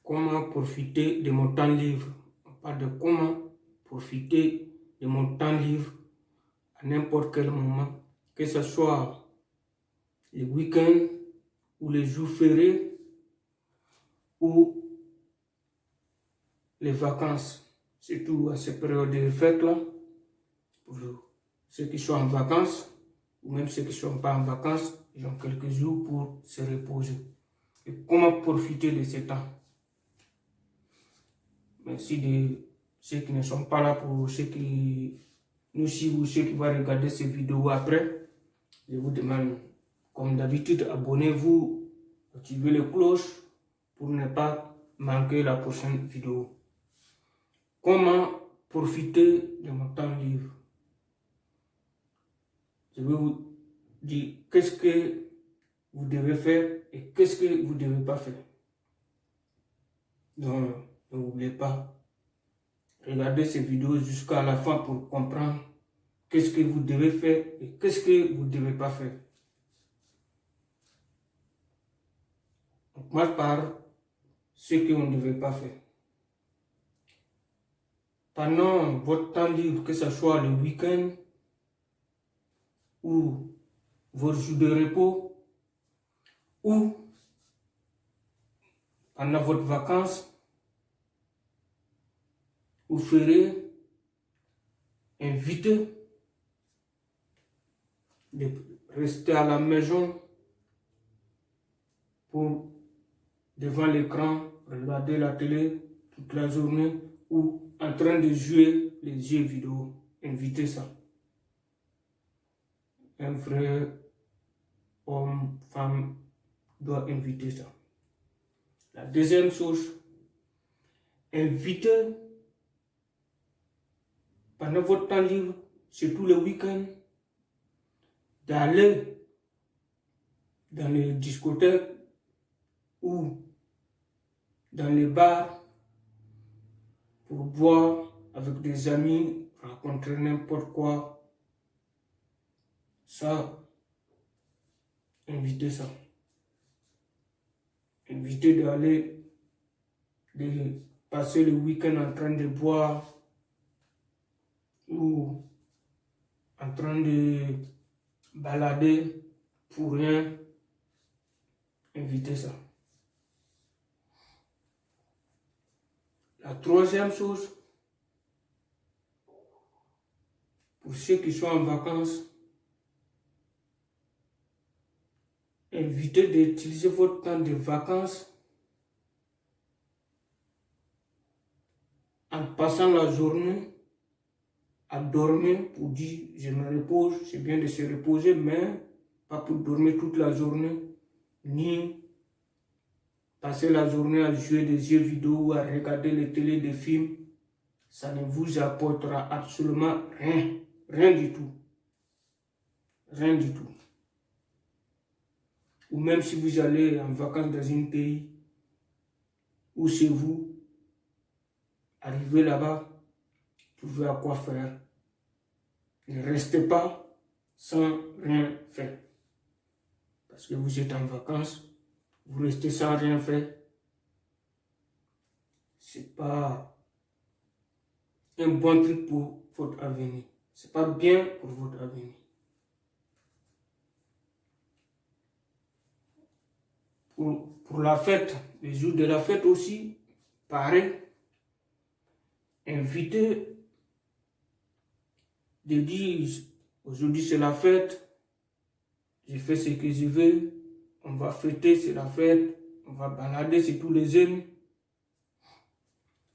comment profiter de mon temps libre. On parle de comment profiter de mon temps libre à n'importe quel moment, que ce soit les week-ends ou les jours fériés ou les vacances, surtout à cette période de fête-là, pour ceux qui sont en vacances ou même ceux qui ne sont pas en vacances, ils ont quelques jours pour se reposer. Et comment profiter de ce temps? Merci de ceux qui ne sont pas là, pour ceux qui nous suivent ou ceux qui vont regarder ces vidéos après. Je vous demande, comme d'habitude, abonnez-vous, activez les cloches pour ne pas manquer la prochaine vidéo. Comment profiter de mon temps libre? Je vais vous dire qu'est-ce que vous devez faire et qu'est-ce que vous ne devez pas faire. Donc, n'oubliez pas, regardez ces vidéos jusqu'à la fin pour comprendre qu'est-ce que vous devez faire et qu'est-ce que vous ne devez pas faire. On commence par ce que vous ne devez pas faire. Pendant votre temps libre, que ce soit le week-end ou vos jours de repos ou pendant votre vacances, vous ferez inviter de rester à la maison pour devant l'écran, regarder la télé toute la journée ou en train de jouer les jeux vidéo. Invitez ça. Un vrai homme, femme doit inviter ça. La deuxième chose, invitez pendant votre temps libre, surtout le week-end, d'aller dans les discothèques ou dans les bars pour boire avec des amis, rencontrer n'importe quoi. Ça, invitez ça. Invitez d'aller, de passer le week-end en train de boire ou en train de balader pour rien. Invitez ça. La troisième chose, pour ceux qui sont en vacances, évitez d'utiliser votre temps de vacances en passant la journée à dormir pour dire je me repose. C'est bien de se reposer, mais pas pour dormir toute la journée, ni passer la journée à jouer des jeux vidéo ou à regarder les télés, des films. Ça ne vous apportera absolument rien. Rien du tout. Rien du tout. Ou même si vous allez en vacances dans un pays où c'est vous, arrivez là-bas, vous trouvez à quoi faire. Ne restez pas sans rien faire. Parce que vous êtes en vacances, vous restez sans rien faire. C'est pas un bon truc pour votre avenir. C'est pas bien pour votre avenir. Pour la fête, les jours de la fête aussi, pareil. Invitez de dire aujourd'hui c'est la fête, je fais ce que je veux, on va fêter, c'est la fête, on va balader, c'est tous les amis.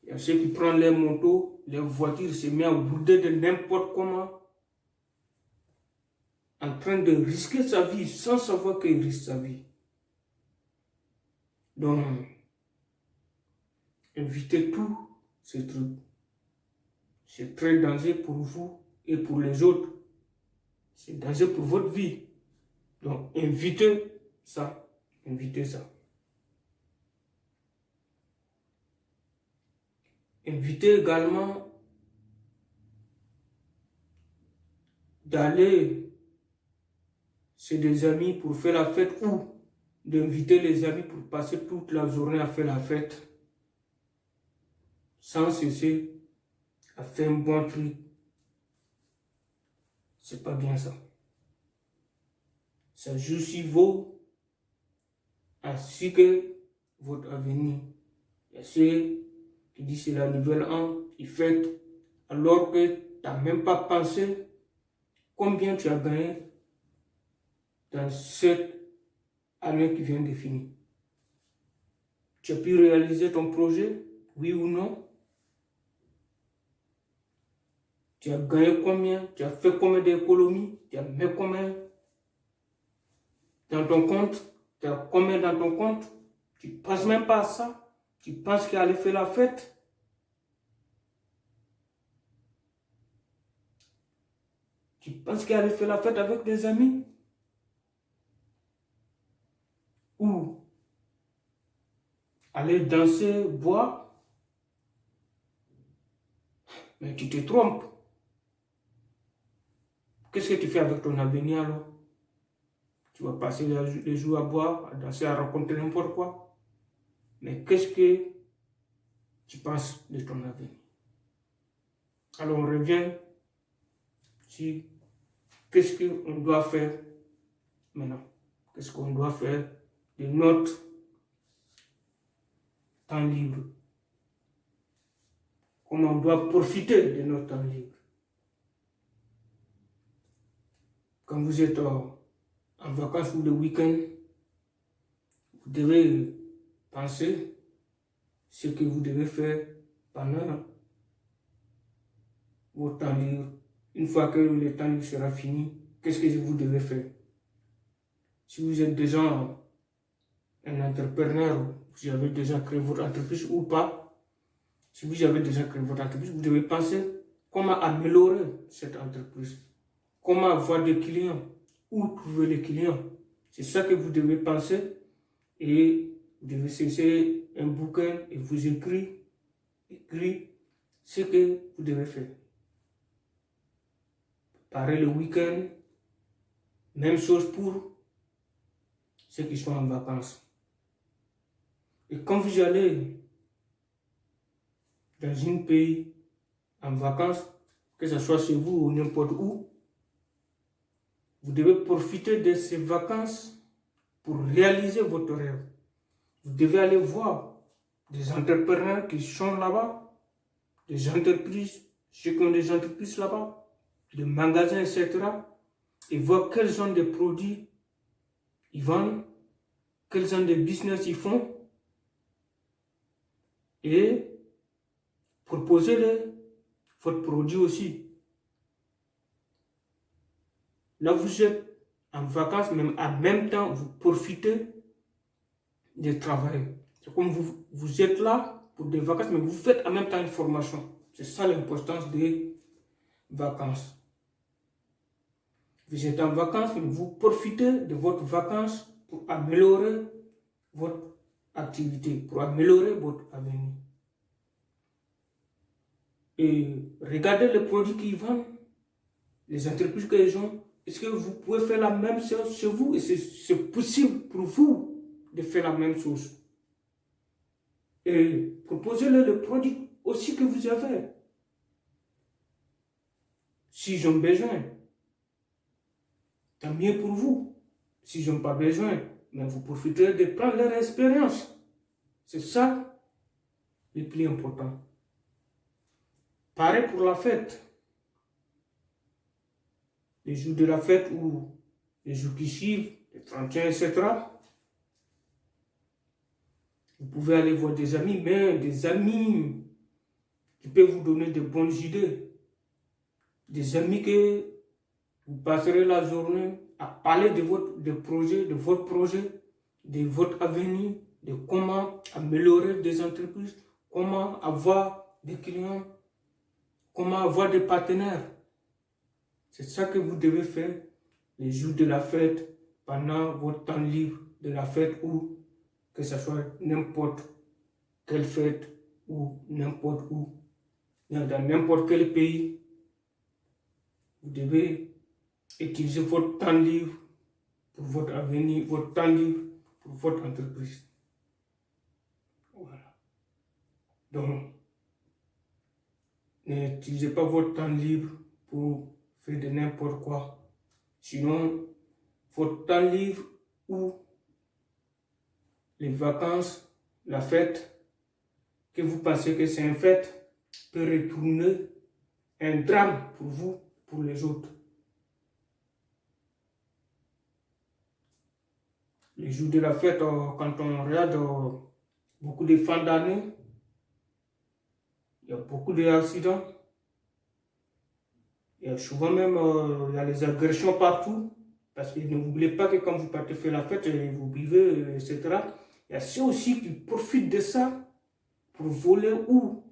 Il y a ceux qui prennent les motos, les voitures, se mettent à bouder de n'importe comment, en train de risquer sa vie sans savoir qu'il risque sa vie. Donc, évitez tous ces trucs. C'est très dangereux pour vous et pour les autres. C'est dangereux pour votre vie. Donc, évitez ça. Évitez ça. Évitez également d'aller chez des amis pour faire la fête ou d'inviter les amis pour passer toute la journée à faire la fête. sans cesser à faire un bon truc. C'est pas bien ça. Ça joue sur vous ainsi que votre avenir. Il y a ceux qui disent c'est la nouvelle an, ils fêtent alors que tu n'as même pas pensé combien tu as gagné dans cette année qui vient de finir. Tu as pu réaliser ton projet, oui ou non? Tu as gagné combien? Tu as fait combien d'économies? Tu as mis combien dans ton compte? Tu as combien dans ton compte? Tu ne penses même pas à ça? Tu penses qu'il allait faire la fête? Tu penses qu'il allait faire la fête avec des amis? Ou aller danser, boire? Mais tu te trompes. Qu'est-ce que tu fais avec ton avenir alors? Tu vas passer les jours à boire, à danser, à raconter n'importe quoi. Mais qu'est-ce que tu penses de ton avenir? Alors on revient sur qu'est-ce qu'on doit faire maintenant. Qu'est-ce qu'on doit faire de notre temps libre? Comment on doit profiter de notre temps libre? Quand vous êtes en vacances ou le week-end, vous devez penser ce que vous devez faire pendant votre temps libre. Une fois que le temps libre sera fini, qu'est-ce que vous devez faire? Si vous êtes déjà un entrepreneur, vous avez déjà créé votre entreprise ou pas, si vous avez déjà créé votre entreprise, vous devez penser comment améliorer cette entreprise, comment avoir des clients, où trouver les clients. C'est ça que vous devez penser et vous devez chercher un bouquin et vous écrire ce que vous devez faire. Pareil le week-end, même chose pour ceux qui sont en vacances. Et quand vous allez dans un pays en vacances, que ce soit chez vous ou n'importe où, vous devez profiter de ces vacances pour réaliser votre rêve. Vous devez aller voir des entrepreneurs qui sont là-bas, des entreprises, ceux qui ont des entreprises là-bas, des magasins, etc. Et voir quels sont des produits ils vendent, quels sont des business ils font, et proposer votre produit aussi. Là, vous êtes en vacances, même en même temps, vous profitez de travailler. C'est comme vous êtes là pour des vacances, mais vous faites en même temps une formation. C'est ça l'importance des vacances. Vous êtes en vacances, mais vous profitez de votre vacances pour améliorer votre activité, pour améliorer votre avenir. Et regardez les produits qu'ils vendent, les entreprises qu'ils ont. Est-ce que vous pouvez faire la même chose chez vous? Et c'est possible pour vous de faire la même chose. Et proposez-leur le produit aussi que vous avez. S'ils ont besoin, tant mieux pour vous. S'ils n'ont pas besoin, mais vous profiterez de prendre leur expérience. C'est ça le plus important. Pareil pour la fête. Les jours de la fête ou les jours qui suivent, les 31, etc. Vous pouvez aller voir des amis, mais des amis qui peuvent vous donner de bonnes idées. Des amis que vous passerez la journée à parler de votre projet, de votre avenir, de comment améliorer des entreprises, comment avoir des clients, comment avoir des partenaires. C'est ça que vous devez faire les jours de la fête, pendant votre temps libre de la fête ou que ce soit n'importe quelle fête ou n'importe où, dans n'importe quel pays. Vous devez utiliser votre temps libre pour votre avenir, votre temps libre pour votre entreprise. Voilà. Donc, N'utilisez pas votre temps libre pour faire de n'importe quoi. Sinon, votre temps libre ou les vacances, la fête, que vous pensez que c'est une fête, peut retourner un drame pour vous, pour les autres. Les jours de la fête, quand on regarde beaucoup de fins d'année, il y a beaucoup d'accidents. Il y a souvent même il y a les agressions partout. Parce que n'oubliez pas que quand vous partez faire la fête, vous buvez, etc. Il y a ceux aussi qui profitent de ça pour voler ou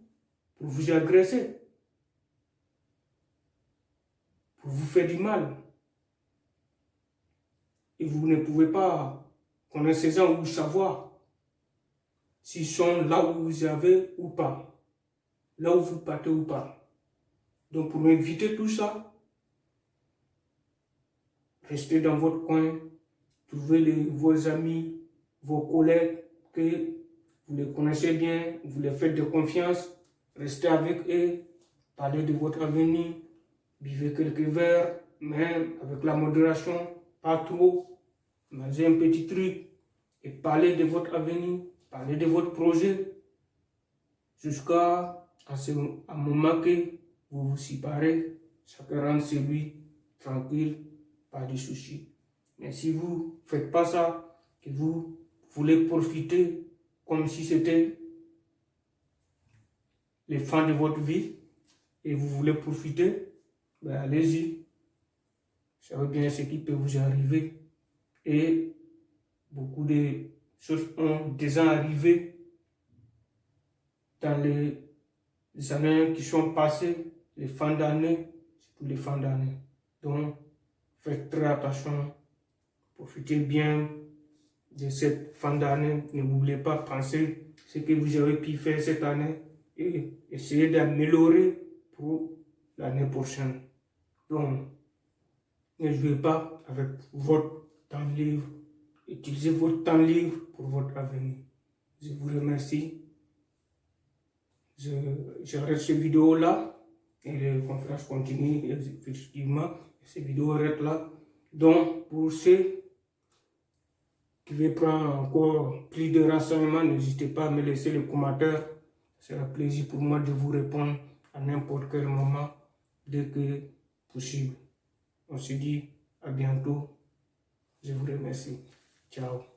pour vous agresser, pour vous faire du mal. Et vous ne pouvez pas connaître ces gens ou savoir s'ils sont là où vous avez ou pas, là où vous partez ou pas. Donc pour éviter tout ça, restez dans votre coin, trouvez vos amis, vos collègues que vous les connaissez bien, vous les faites de confiance, restez avec eux, parlez de votre avenir, buvez quelques verres, mais avec la modération, pas trop, mangez un petit truc et parlez de votre avenir, parlez de votre projet, jusqu'à un moment que vous vous séparez, chacun rentre chez lui, tranquille, pas de soucis. Mais si vous ne faites pas ça, que vous voulez profiter comme si c'était les fins de votre vie et vous voulez profiter, ben allez-y. Vous savez bien ce qui peut vous arriver. Et beaucoup de choses ont déjà arrivé dans les années qui sont passées, les fins d'année, surtout les fins d'année. Donc, faites très attention, profitez bien de cette fin d'année. Ne n'oubliez pas de penser ce que vous avez pu faire cette année et essayez d'améliorer pour l'année prochaine. Donc, ne jouez pas avec votre temps libre. Utilisez votre temps libre pour votre avenir. Je vous remercie. J'arrête cette vidéo-là et les conférences continuent effectivement. Cette vidéo arrête là. Donc, pour ceux qui veulent prendre encore plus de renseignements, n'hésitez pas à me laisser les commentaires. C'est un plaisir pour moi de vous répondre à n'importe quel moment, dès que possible. On se dit à bientôt. Je vous remercie. Ciao.